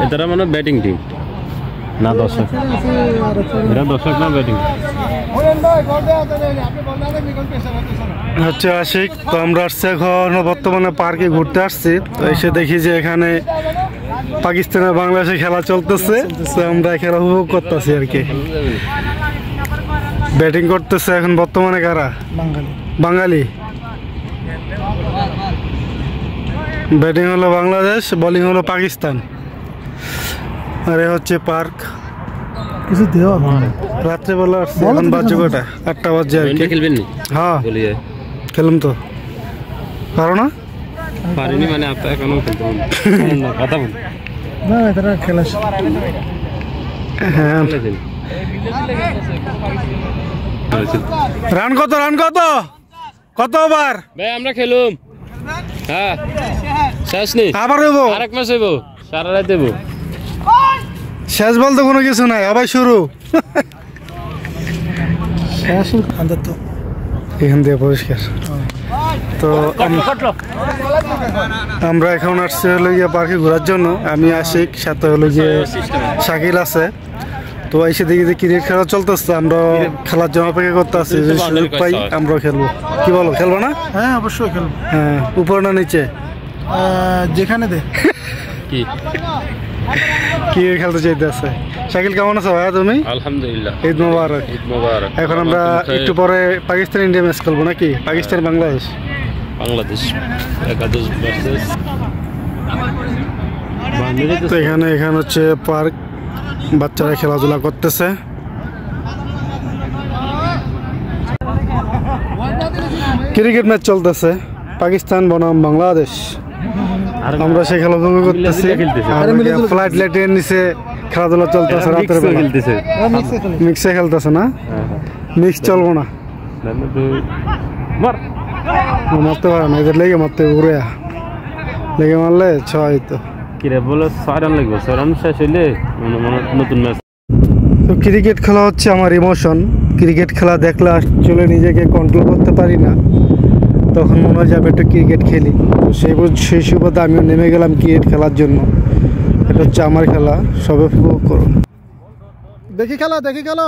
এটারা মানে batting team না দর্শক, এরা দর্শক না ব্যাটিং হচ্ছে আশিক। তো আমরা আসছি এখন বর্তমানে পার্কে ঘুরতে আসছি। তো এসে দেখি যে এখানে পাকিস্তানের বাংলাদেশে খেলা চলতেছে। তো আমরা খেলা উপভোগ করতেছি আর কি। ব্যাটিং করতেছে এখন বর্তমানে কারা? বাঙালি। ব্যাটিং হলো বাংলাদেশ, বোলিং হলো পাকিস্তান। আর এ হচ্ছে পার্ক। কিছু দেওয়া রাত্রেবেলা আসছে, এখন বাজে কটা? 8টা বাজে আর কি। খেলবেন? হ্যাঁ খেলুম তো, পারো না? পারিনি মানে আপনার এখনো খেলতে কথা বল না, এটা খেলা। হ্যাঁ, রান কত? রান কত? কত ওভার? ভাই আমরা খেলুম। হ্যাঁ শেষ নেই, আবার হইব, আরেক ম্যাচ হইব, সারা রাত হইব। শেষ বলতে কোনো কিছু নাই, আবার শুরু। এখান দিয়ে পরিষ্কার। তো আমরা এখন আসছি হলো গিয়ে পার্কে ঘোরার জন্য। আমি আশিক, সাথে হলো গিয়ে শাকিল আছে। তো এসে দেখি যে ক্রিকেট খেলা চলতেছে, আমরা খেলার জন্য অপেক্ষা করতে আসছি। যদি সুযোগ পাই আমরাও খেলবো। কি বলো, খেলবো না? হ্যাঁ অবশ্যই খেলবো। হ্যাঁ, উপর না নিচে? যেখানে দে। কি কি খেলতে চাইতে আছে? শাকিল কেমন আছো ভাইয়া তুমি? আলহামদুলিল্লাহ, ঈদ মোবারক। ঈদ মোবারক। এখন আমরা একটু পরে পাকিস্তান ইন্ডিয়া ম্যাচ খেলবো নাকি? পাকিস্তান বাংলাদেশ। বাংলাদেশ একাদশ ভার্সেস তো এখানে হচ্ছে পার্ক, বাচ্চারা খেলাধুলা করতেছে। ক্রিকেট ম্যাচ চলতেছে, পাকিস্তান বনাম বাংলাদেশ। আমরা সেই খেলা উপভোগ করতেছি। ফ্লাইট লাইটের নিচে খেলাধুলা চলতেছে, রাতের বেলা মিক্সে খেলতেছে না? মিক্স চলবো না, মারতে পারে না, এদের লেগে মারতে উড়ে লেগে মারলে 6 তো। কিরে বলে 6 রান লাগবে, 6 রান শেষ হইলে নতুন ম্যাচ। তো ক্রিকেট খেলা হচ্ছে আমার ইমোশন। ক্রিকেট খেলা দেখলে আসলে নিজেকে কন্ট্রোল করতে পারি না, তখন মনে হয় যাবে একটু ক্রিকেট খেলি। তো সেই সুবাদে আমিও নেমে গেলাম ক্রিকেট খেলার জন্য। এটা হচ্ছে আমার খেলা, সবাই উপভোগ করুন। দেখি খেলা, দেখি খেলা।